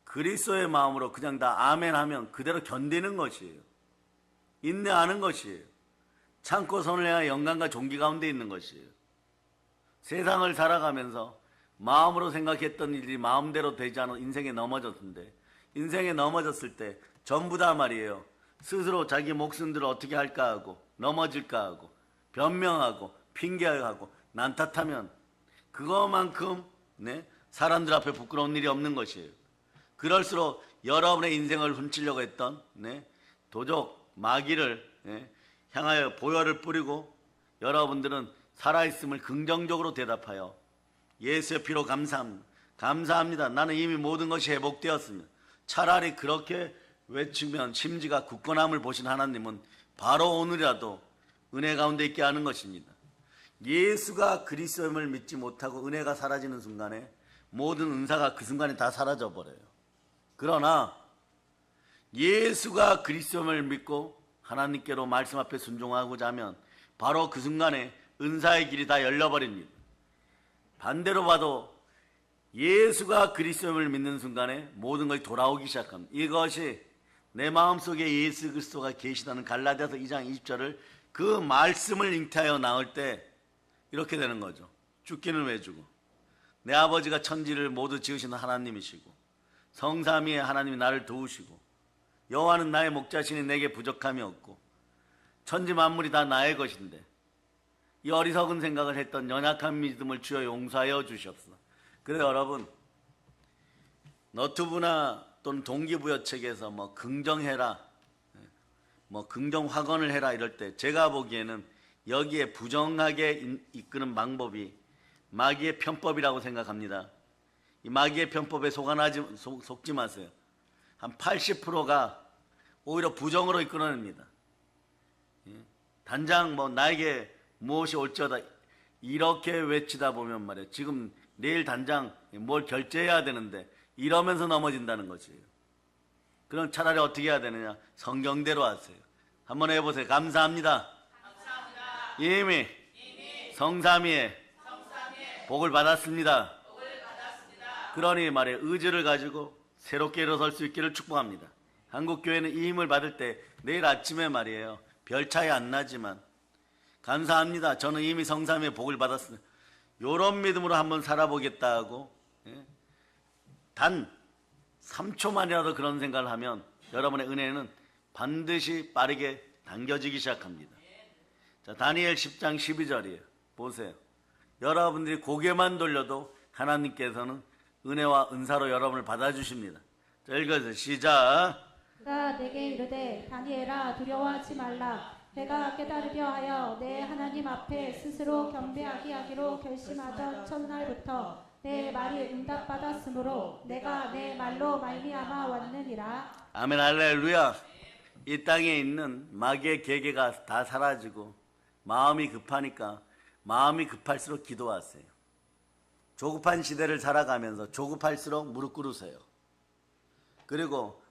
그리스도의 마음으로 그냥 다 아멘 하면 그대로 견디는 것이에요. 인내하는 것이에요. 참고 선을 해야 영광과 존귀 가운데 있는 것이에요. 세상을 살아가면서 마음으로 생각했던 일이 마음대로 되지 않은 인생에 넘어졌는데, 인생에 넘어졌을 때 전부 다 말이에요, 스스로 자기 목숨들을 어떻게 할까 하고 넘어질까 하고 변명하고 핑계하고 난탓하면 그것만큼 사람들 앞에 부끄러운 일이 없는 것이에요. 그럴수록 여러분의 인생을 훔치려고 했던 도적 마귀를 향하여 보혈을 뿌리고 여러분들은 살아있음을 긍정적으로 대답하여 예수의 피로 감사합니다. 나는 이미 모든 것이 회복되었습니다. 차라리 그렇게 외치면 심지가 굳건함을 보신 하나님은 바로 오늘이라도 은혜 가운데 있게 하는 것입니다. 예수가 그리스도임을 믿지 못하고 은혜가 사라지는 순간에 모든 은사가 그 순간에 다 사라져 버려요. 그러나 예수가 그리스도임을 믿고 하나님께로 말씀 앞에 순종하고자 하면 바로 그 순간에 은사의 길이 다 열려버립니다. 반대로 봐도 예수가 그리스도임을 믿는 순간에 모든 것이 돌아오기 시작합니다. 이것이 내 마음속에 예수 그리스도가 계시다는 갈라디아서 2장 20절을 그 말씀을 잉태하여 낳을 때 이렇게 되는 거죠. 죽기는 왜 주고 내 아버지가 천지를 모두 지으시는 하나님이시고 성삼위의 하나님이 나를 도우시고 여호와는 나의 목자시니 내게 부족함이 없고 천지 만물이 다 나의 것인데 이 어리석은 생각을 했던 연약한 믿음을 주여 용서하여 주시옵소서. 그래 여러분, 너튜브나 또는 동기부여책에서 뭐 긍정해라, 뭐 긍정확언을 해라 이럴 때 제가 보기에는 여기에 부정하게 이끄는 방법이 마귀의 편법이라고 생각합니다. 이 마귀의 편법에 속지 마세요. 한 80%가 오히려 부정으로 이끌어냅니다. 단장 뭐 나에게 무엇이 올지어다 이렇게 외치다 보면 말이에요. 지금 내일 단장 뭘 결제해야 되는데 이러면서 넘어진다는 것이에요. 그럼 차라리 어떻게 해야 되느냐? 성경대로 하세요. 한번 해보세요. 감사합니다. 이미 성삼위의 복을 받았습니다. 그러니 말이에요. 의지를 가지고 새롭게 일어설 수 있기를 축복합니다. 한국교회는 이 힘을 받을 때 내일 아침에 말이에요. 별 차이 안 나지만 감사합니다. 저는 이미 성삼위의 복을 받았습니다. 이런 믿음으로 한번 살아보겠다 하고 단 3초만이라도 그런 생각을 하면 여러분의 은혜는 반드시 빠르게 당겨지기 시작합니다. 자, 다니엘 10장 12절이에요. 보세요. 여러분들이 고개만 돌려도 하나님께서는 은혜와 은사로 여러분을 받아주십니다. 자, 읽어주세요. 시작. 그가 내게 이르되 다니엘아 두려워하지 말라. 내가 깨달으려 하여 내 하나님 앞에 스스로 겸비하게 하기로 결심하던 첫날부터 내 말이 응답받았으므로 내가 내 말로 말미암아 왔느니라. 아멘 할렐루야. 이 땅에 있는 마귀의 계계가 다 사라지고 마음이 급하니까 마음이 급할수록 기도하세요. 조급한 시대를 살아가면서 조급할수록 무릎 꿇으세요. 그리고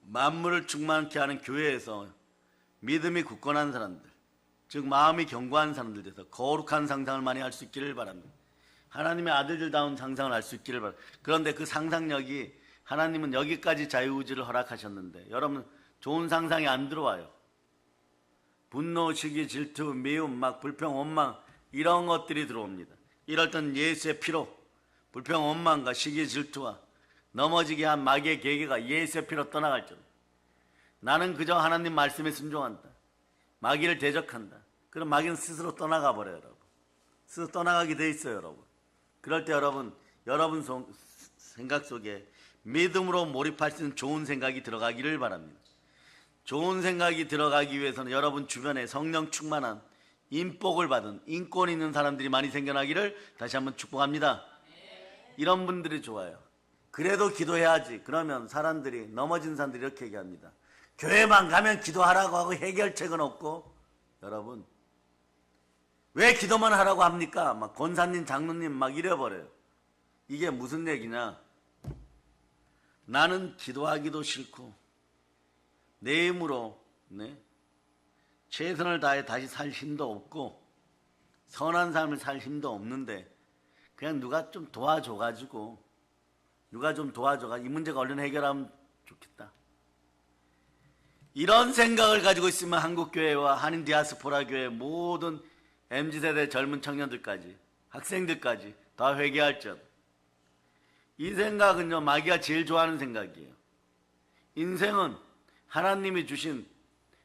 만물을 충만케 하는 교회에서 믿음이 굳건한 사람들, 즉 마음이 견고한 사람들 돼서 거룩한 상상을 많이 할 수 있기를 바랍니다. 하나님의 아들들다운 상상을 할 수 있기를 바랍니다. 그런데 그 상상력이 하나님은 여기까지 자유의지를 허락하셨는데 여러분 좋은 상상이 안 들어와요. 분노, 시기, 질투, 미움, 막 불평, 원망 이런 것들이 들어옵니다. 이럴 땐 예수의 피로 불평, 원망과 시기, 질투와 넘어지게 한 마귀의 계계가 예수의 피로 떠나갈 줄. 나는 그저 하나님 말씀에 순종한다. 마귀를 대적한다. 그럼 마귀는 스스로 떠나가 버려요, 여러분. 스스로 떠나가게 돼 있어요, 여러분. 그럴 때 여러분 생각 속에 믿음으로 몰입할 수 있는 좋은 생각이 들어가기를 바랍니다. 좋은 생각이 들어가기 위해서는 여러분 주변에 성령 충만한 인복을 받은 인권 있는 사람들이 많이 생겨나기를 다시 한번 축복합니다. 이런 분들이 좋아요. 그래도 기도해야지. 그러면 사람들이 넘어진 사람들이 이렇게 얘기합니다. 교회만 가면 기도하라고 하고 해결책은 없고 여러분 왜 기도만 하라고 합니까? 막 권사님, 장로님 막 이래버려요. 이게 무슨 얘기냐? 나는 기도하기도 싫고 내 힘으로 최선을 다해 다시 살 힘도 없고 선한 삶을 살 힘도 없는데 그냥 누가 좀 도와줘가지고 이 문제가 얼른 해결하면 좋겠다. 이런 생각을 가지고 있으면 한국교회와 한인 디아스포라 교회 모든 MZ세대 젊은 청년들까지 학생들까지 다 회개할지어다. 이 생각은요 마귀가 제일 좋아하는 생각이에요. 인생은 하나님이 주신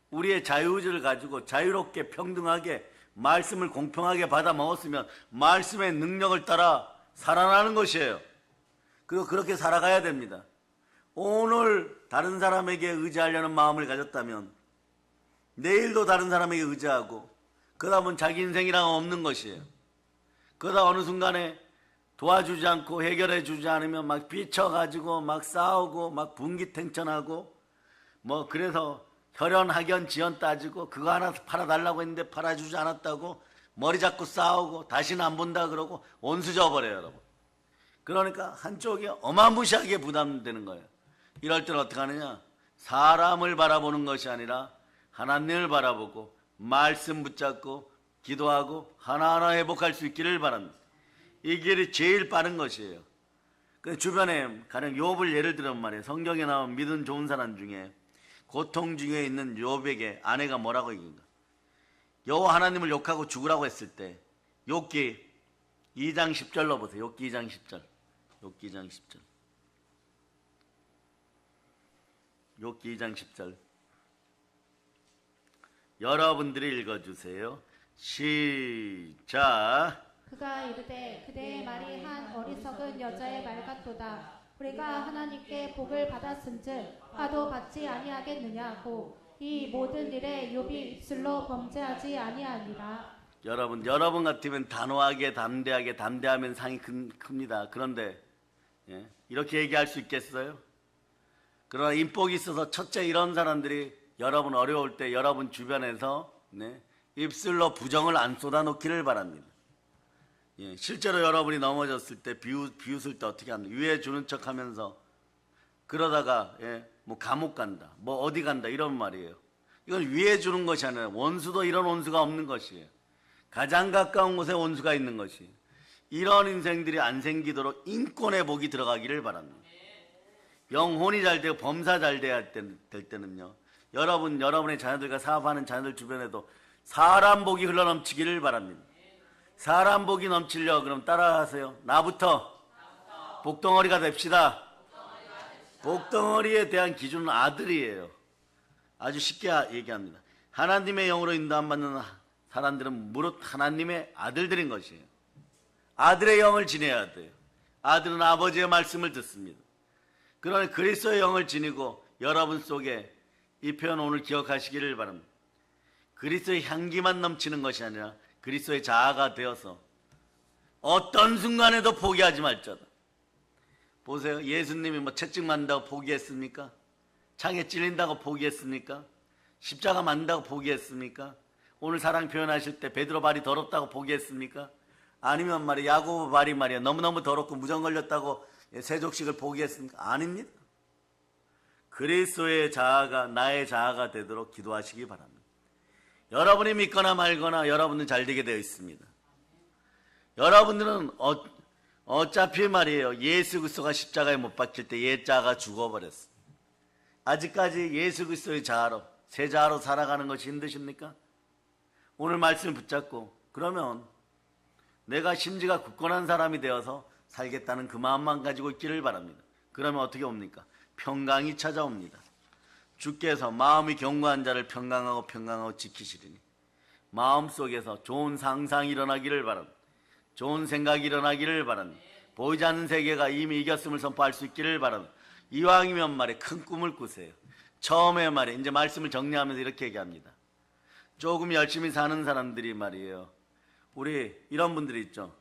우리의 자유의지를 가지고 자유롭게 평등하게 말씀을 공평하게 받아 먹었으면 말씀의 능력을 따라 살아나는 것이에요. 그리고 그렇게 살아가야 됩니다. 오늘 다른 사람에게 의지하려는 마음을 가졌다면 내일도 다른 사람에게 의지하고 그러다 보면 자기 인생이란 없는 것이에요. 그러다 어느 순간에 도와주지 않고 해결해 주지 않으면 막 삐쳐가지고 막 싸우고 막 분기탱천하고 뭐 그래서 혈연 학연 지연 따지고 그거 하나 팔아달라고 했는데 팔아주지 않았다고 머리 잡고 싸우고 다시는 안 본다 그러고 온수 져버려요, 여러분. 그러니까 한쪽이 어마무시하게 부담되는 거예요. 이럴 때는 어떻게 하느냐? 사람을 바라보는 것이 아니라 하나님을 바라보고 말씀 붙잡고 기도하고 하나하나 회복할 수 있기를 바랍니다. 이 길이 제일 빠른 것이에요. 그 주변에 가령 욥을 예를 들면 말이에요. 성경에 나온 믿음 좋은 사람 중에 고통 중에 있는 욥에게 아내가 뭐라고 얘기한가? 여호와 하나님을 욕하고 죽으라고 했을 때 욥기 2장 10절로 보세요. 욥기 2장 10절. 욥기 2장 10절. 욥기 2장 10절. 여러분들이 읽어주세요. 시작. 그가 이르되 그대의 말이 한 어리석은 여자의 말 같도다. 우리가 하나님께 복을 받았은즉 화도 받지 아니하겠느냐고. 이 모든 일에 욥이 입술로 범죄하지 아니하니라. 여러분 같으면 단호하게 담대하면 상이 큽니다. 그런데 이렇게 얘기할 수 있겠어요? 그러나 인복이 있어서 첫째 이런 사람들이 여러분 어려울 때 여러분 주변에서 입술로 부정을 안 쏟아놓기를 바랍니다. 실제로 여러분이 넘어졌을 때 비웃을 때 어떻게 합니까? 위해 주는 척하면서 그러다가 뭐 감옥 간다, 뭐 어디 간다 이런 말이에요. 이건 위해 주는 것이 아니라 원수도 이런 원수가 없는 것이에요. 가장 가까운 곳에 원수가 있는 것이. 이런 인생들이 안 생기도록 인권의 복이 들어가기를 바랍니다. 영혼이 잘 되고 범사 잘 돼야 될 때는요, 여러분의 자녀들과 사업하는 자녀들 주변에도 사람 복이 흘러넘치기를 바랍니다. 사람 복이 넘치려 그럼 따라하세요. 나부터 복덩어리가 됩시다. 복덩어리에 대한 기준은 아들이에요. 아주 쉽게 얘기합니다. 하나님의 영으로 인도함 받는 사람들은 무릇 하나님의 아들들인 것이에요. 아들의 영을 지내야 돼요. 아들은 아버지의 말씀을 듣습니다. 그러나 그리스도의 영을 지니고 여러분 속에 이 표현 오늘 기억하시기를 바랍니다. 그리스도의 향기만 넘치는 것이 아니라 그리스도의 자아가 되어서 어떤 순간에도 포기하지 말자다. 보세요. 예수님이 뭐 채찍 맞는다고 포기했습니까? 창에 찔린다고 포기했습니까? 십자가 맞는다고 포기했습니까? 오늘 사랑 표현하실 때 베드로 발이 더럽다고 포기했습니까? 아니면 말이야 야고보 발이 말이야 너무너무 더럽고 무정 걸렸다고 세족식을 포기했습니까? 아닙니다. 그리스도의 자아가 나의 자아가 되도록 기도하시기 바랍니다. 여러분이 믿거나 말거나 여러분은 잘 되게 되어 있습니다. 여러분들은 어차피 말이에요. 예수 그리스도가 십자가에 못 박힐 때 옛자아가 죽어버렸어요. 아직까지 예수 그리스도의 자아로 새 자아로 살아가는 것이 힘드십니까? 오늘 말씀을 붙잡고 그러면 내가 심지가 굳건한 사람이 되어서 살겠다는 그 마음만 가지고 있기를 바랍니다. 그러면 어떻게 옵니까? 평강이 찾아옵니다. 주께서 마음이 견고한 자를 평강하고 지키시리니 마음속에서 좋은 상상이 일어나기를 바랍니다. 좋은 생각이 일어나기를 바랍니다. 보이지 않는 세계가 이미 이겼음을 선포할 수 있기를 바랍니다. 이왕이면 말에 큰 꿈을 꾸세요. 처음에 말에 이제 말씀을 정리하면서 이렇게 얘기합니다. 조금 열심히 사는 사람들이 말이에요. 우리 이런 분들이 있죠.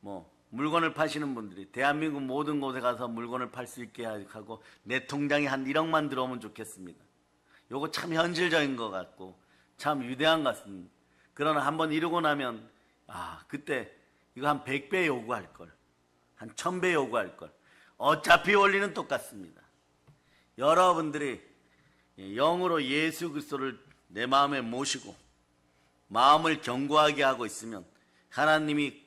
뭐 물건을 파시는 분들이 대한민국 모든 곳에 가서 물건을 팔 수 있게 하고 내 통장에 한 1억만 들어오면 좋겠습니다. 요거 참 현실적인 것 같고 참 위대한 것 같습니다. 그러나 한번 이루고 나면 그때 이거 한 100배 요구할 걸, 한 1000배 요구할 걸. 어차피 원리는 똑같습니다. 여러분들이 영으로 예수 그리스도를 내 마음에 모시고 마음을 견고하게 하고 있으면 하나님이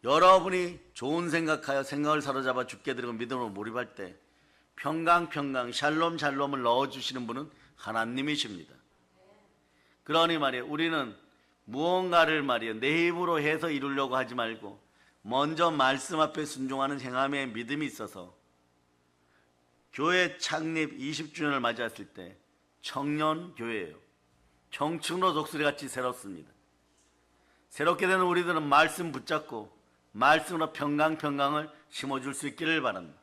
여러분이 좋은 생각하여 생각을 사로잡아 죽게 되고 믿음으로 몰입할 때 평강 샬롬을 넣어주시는 분은 하나님이십니다. 그러니 말이에요. 우리는 무언가를 말이에요. 내 힘으로 해서 이루려고 하지 말고 먼저 말씀 앞에 순종하는 행함의 믿음이 있어서 교회 창립 20주년을 맞이했을 때 청년교회예요. 청춘으로 독수리같이 새롭습니다. 새롭게 되는 우리들은 말씀 붙잡고 말씀으로 평강을 심어줄 수 있기를 바랍니다.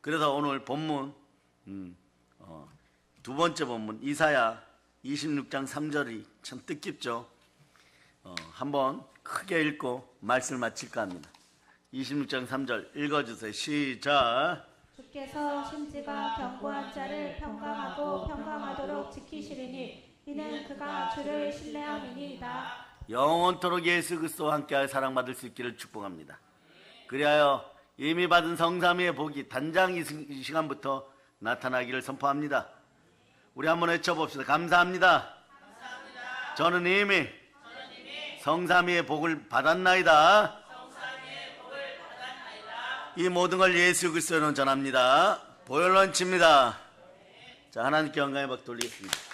그래서 오늘 본문 두 번째 본문 이사야 26장 3절이 참 뜻깊죠. 한번 크게 읽고 말씀을 마칠까 합니다. 26장 3절 읽어주세요. 시작. 주께서 심지가 견고한 자를 평강하도록 지키시리니 이는 그가 주를 신뢰함이니이다. 영원토록 예수 그리스도와 함께하여 사랑받을 수 있기를 축복합니다. 그리하여 이미 받은 성삼위의 복이 단장 이 시간부터 나타나기를 선포합니다. 우리 한번 외쳐봅시다. 감사합니다. 저는 이미 성삼위의 복을 받았나이다. 이 모든 걸 예수 그리스도로 전합니다. 보혈론치입니다. 자, 하나님께 영광의 박 돌리겠습니다.